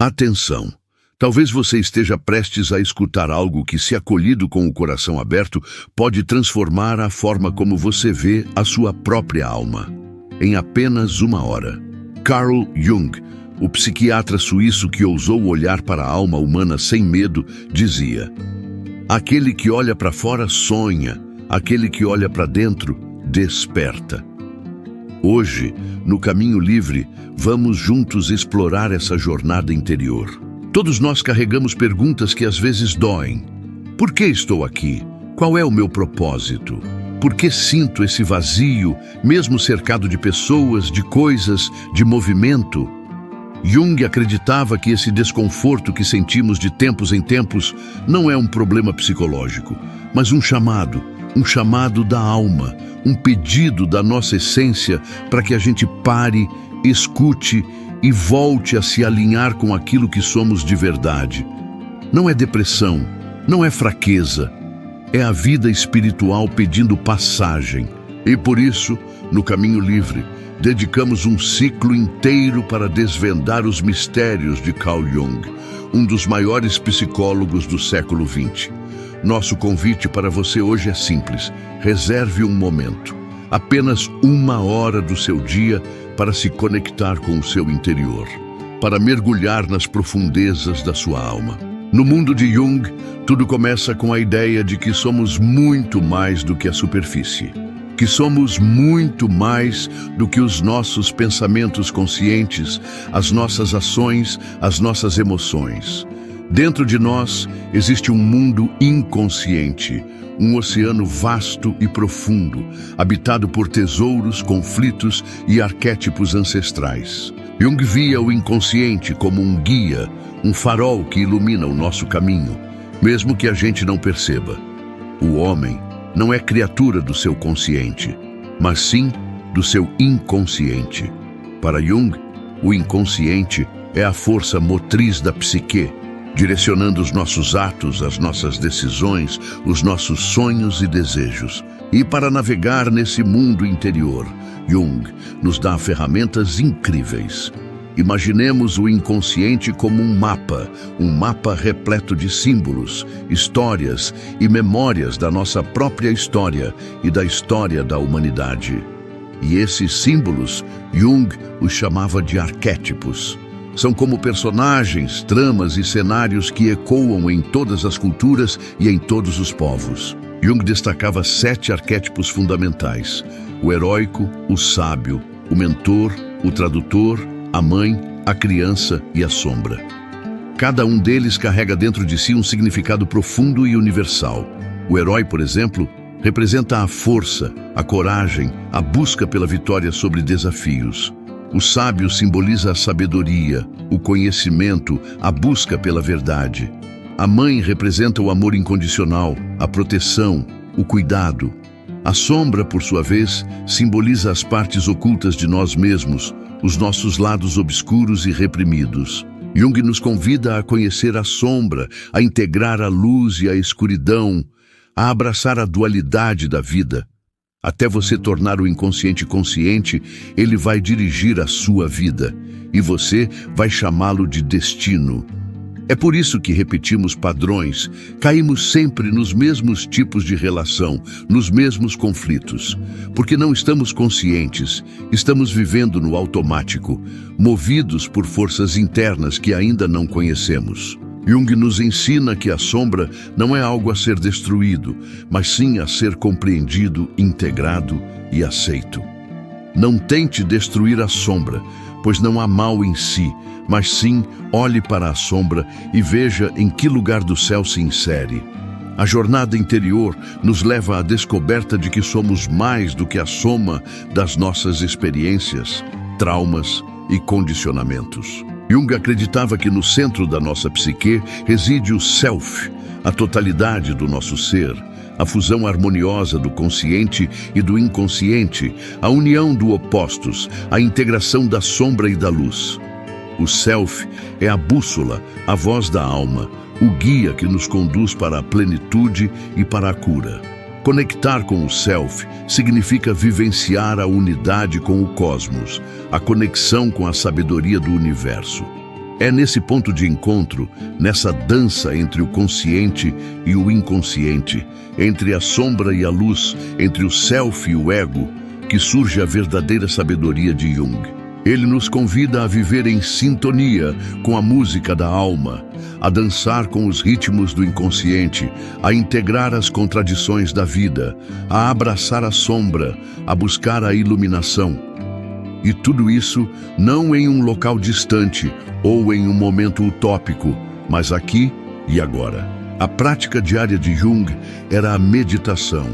Atenção! Talvez você esteja prestes a escutar algo que, se acolhido com o coração aberto, pode transformar a forma como você vê a sua própria alma. Em apenas uma hora. Carl Jung, o psiquiatra suíço que ousou olhar para a alma humana sem medo, dizia: aquele que olha para fora sonha, aquele que olha para dentro desperta. Hoje, no Caminho Livre, vamos juntos explorar essa jornada interior. Todos nós carregamos perguntas que às vezes doem. Por que estou aqui? Qual é o meu propósito? Por que sinto esse vazio, mesmo cercado de pessoas, de coisas, de movimento? Jung acreditava que esse desconforto que sentimos de tempos em tempos não é um problema psicológico, mas um chamado da alma, um pedido da nossa essência para que a gente pare, escute e volte a se alinhar com aquilo que somos de verdade. Não é depressão, não é fraqueza, é a vida espiritual pedindo passagem. E por isso, no Caminho Livre, dedicamos um ciclo inteiro para desvendar os mistérios de Carl Jung, um dos maiores psicólogos do século XX. Nosso convite para você hoje é simples: reserve um momento, apenas uma hora do seu dia, para se conectar com o seu interior, para mergulhar nas profundezas da sua alma. No mundo de Jung, tudo começa com a ideia de que somos muito mais do que a superfície, que somos muito mais do que os nossos pensamentos conscientes, as nossas ações, as nossas emoções. Dentro de nós existe um mundo inconsciente, um oceano vasto e profundo, habitado por tesouros, conflitos e arquétipos ancestrais. Jung via o inconsciente como um guia, um farol que ilumina o nosso caminho, mesmo que a gente não perceba. O homem não é criatura do seu consciente, mas sim do seu inconsciente. Para Jung, o inconsciente é a força motriz da psique, direcionando os nossos atos, as nossas decisões, os nossos sonhos e desejos. E para navegar nesse mundo interior, Jung nos dá ferramentas incríveis. Imaginemos o inconsciente como um mapa repleto de símbolos, histórias e memórias da nossa própria história e da história da humanidade. E esses símbolos, Jung os chamava de arquétipos. São como personagens, tramas e cenários que ecoam em todas as culturas e em todos os povos. Jung destacava 7 arquétipos fundamentais: o heróico, o sábio, o mentor, o tradutor, a mãe, a criança e a sombra. Cada um deles carrega dentro de si um significado profundo e universal. O herói, por exemplo, representa a força, a coragem, a busca pela vitória sobre desafios. O sábio simboliza a sabedoria, o conhecimento, a busca pela verdade. A mãe representa o amor incondicional, a proteção, o cuidado. A sombra, por sua vez, simboliza as partes ocultas de nós mesmos, os nossos lados obscuros e reprimidos. Jung nos convida a conhecer a sombra, a integrar a luz e a escuridão, a abraçar a dualidade da vida. Até você tornar o inconsciente consciente, ele vai dirigir a sua vida, e você vai chamá-lo de destino. É por isso que repetimos padrões, caímos sempre nos mesmos tipos de relação, nos mesmos conflitos. Porque não estamos conscientes, estamos vivendo no automático, movidos por forças internas que ainda não conhecemos. Jung nos ensina que a sombra não é algo a ser destruído, mas sim a ser compreendido, integrado e aceito. Não tente destruir a sombra, pois não há mal em si, mas sim olhe para a sombra e veja em que lugar do céu se insere. A jornada interior nos leva à descoberta de que somos mais do que a soma das nossas experiências, traumas e condicionamentos. Jung acreditava que no centro da nossa psique reside o self, a totalidade do nosso ser, a fusão harmoniosa do consciente e do inconsciente, a união dos opostos, a integração da sombra e da luz. O self é a bússola, a voz da alma, o guia que nos conduz para a plenitude e para a cura. Conectar com o self significa vivenciar a unidade com o cosmos, a conexão com a sabedoria do universo. É nesse ponto de encontro, nessa dança entre o consciente e o inconsciente, entre a sombra e a luz, entre o self e o ego, que surge a verdadeira sabedoria de Jung. Ele nos convida a viver em sintonia com a música da alma, a dançar com os ritmos do inconsciente, a integrar as contradições da vida, a abraçar a sombra, a buscar a iluminação. E tudo isso não em um local distante ou em um momento utópico, mas aqui e agora. A prática diária de Jung era a meditação.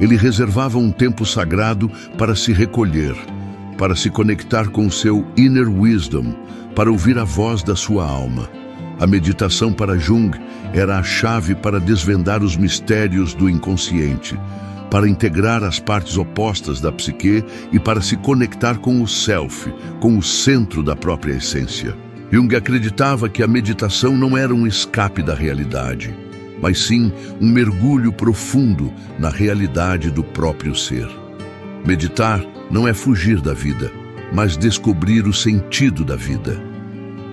Ele reservava um tempo sagrado para se recolher, para se conectar com seu inner wisdom, para ouvir a voz da sua alma. A meditação para Jung era a chave para desvendar os mistérios do inconsciente, para integrar as partes opostas da psique e para se conectar com o self, com o centro da própria essência. Jung acreditava que a meditação não era um escape da realidade, mas sim um mergulho profundo na realidade do próprio ser. Meditar não é fugir da vida, mas descobrir o sentido da vida.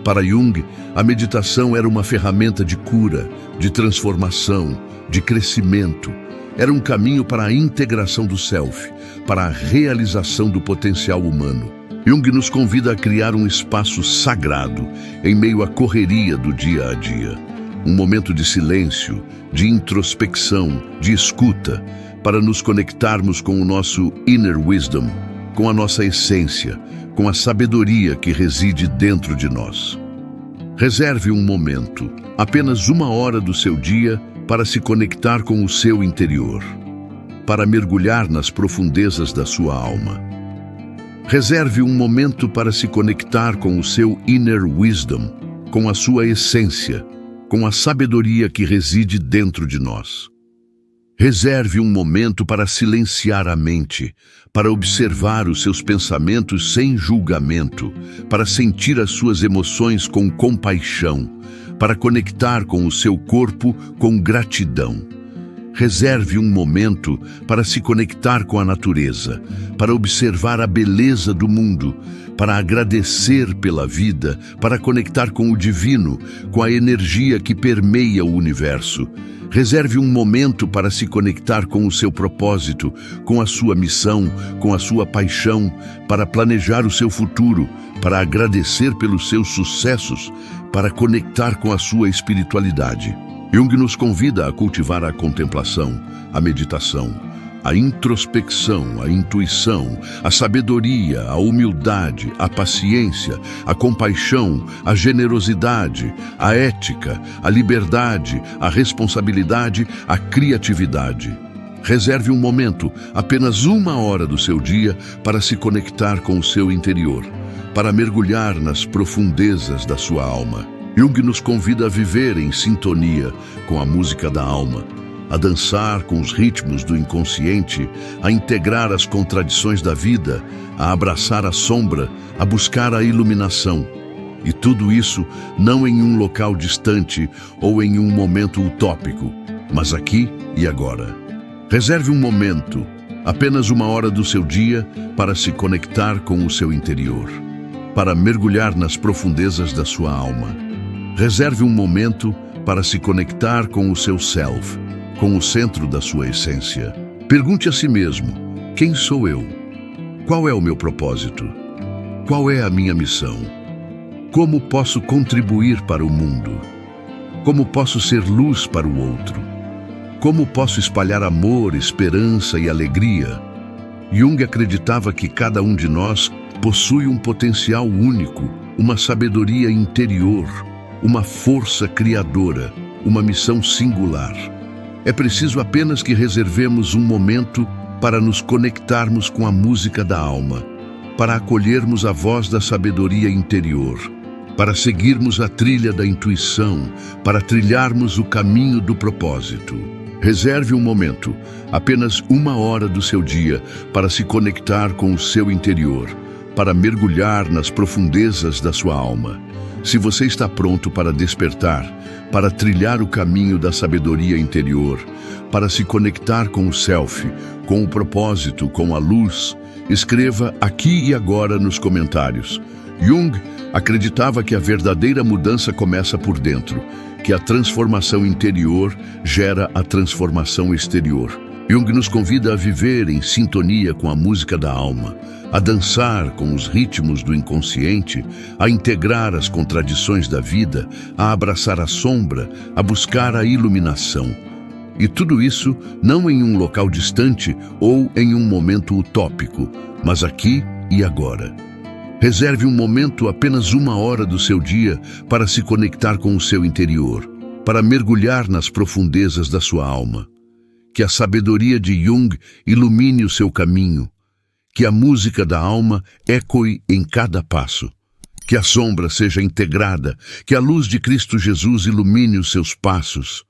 Para Jung, a meditação era uma ferramenta de cura, de transformação, de crescimento. Era um caminho para a integração do self, para a realização do potencial humano. Jung nos convida a criar um espaço sagrado em meio à correria do dia a dia. Um momento de silêncio, de introspecção, de escuta, para nos conectarmos com o nosso inner wisdom, com a nossa essência, com a sabedoria que reside dentro de nós. Reserve um momento, apenas 1 hora do seu dia, para se conectar com o seu interior, para mergulhar nas profundezas da sua alma. Reserve um momento para se conectar com o seu inner wisdom, com a sua essência, com a sabedoria que reside dentro de nós. Reserve um momento para silenciar a mente, para observar os seus pensamentos sem julgamento, para sentir as suas emoções com compaixão, para conectar com o seu corpo com gratidão. Reserve um momento para se conectar com a natureza, para observar a beleza do mundo, para agradecer pela vida, para conectar com o divino, com a energia que permeia o universo. Reserve um momento para se conectar com o seu propósito, com a sua missão, com a sua paixão, para planejar o seu futuro, para agradecer pelos seus sucessos, para conectar com a sua espiritualidade. Jung nos convida a cultivar a contemplação, a meditação, a introspecção, a intuição, a sabedoria, a humildade, a paciência, a compaixão, a generosidade, a ética, a liberdade, a responsabilidade, a criatividade. Reserve um momento, apenas 1 hora do seu dia, para se conectar com o seu interior, para mergulhar nas profundezas da sua alma. Jung nos convida a viver em sintonia com a música da alma, a dançar com os ritmos do inconsciente, a integrar as contradições da vida, a abraçar a sombra, a buscar a iluminação. E tudo isso não em um local distante ou em um momento utópico, mas aqui e agora. Reserve um momento, apenas 1 hora do seu dia, para se conectar com o seu interior, para mergulhar nas profundezas da sua alma. Reserve um momento para se conectar com o seu self, com o centro da sua essência. Pergunte a si mesmo: quem sou eu? Qual é o meu propósito? Qual é a minha missão? Como posso contribuir para o mundo? Como posso ser luz para o outro? Como posso espalhar amor, esperança e alegria? Jung acreditava que cada um de nós possui um potencial único, uma sabedoria interior, uma força criadora, uma missão singular. É preciso apenas que reservemos um momento para nos conectarmos com a música da alma, para acolhermos a voz da sabedoria interior, para seguirmos a trilha da intuição, para trilharmos o caminho do propósito. Reserve um momento, apenas 1 hora do seu dia, para se conectar com o seu interior, para mergulhar nas profundezas da sua alma. Se você está pronto para despertar, para trilhar o caminho da sabedoria interior, para se conectar com o self, com o propósito, com a luz, escreva aqui e agora nos comentários: Jung acreditava que a verdadeira mudança começa por dentro, que a transformação interior gera a transformação exterior. Jung nos convida a viver em sintonia com a música da alma, a dançar com os ritmos do inconsciente, a integrar as contradições da vida, a abraçar a sombra, a buscar a iluminação. E tudo isso não em um local distante ou em um momento utópico, mas aqui e agora. Reserve um momento, apenas 1 hora do seu dia, para se conectar com o seu interior, para mergulhar nas profundezas da sua alma. Que a sabedoria de Jung ilumine o seu caminho, que a música da alma ecoe em cada passo, que a sombra seja integrada, que a luz de Cristo Jesus ilumine os seus passos,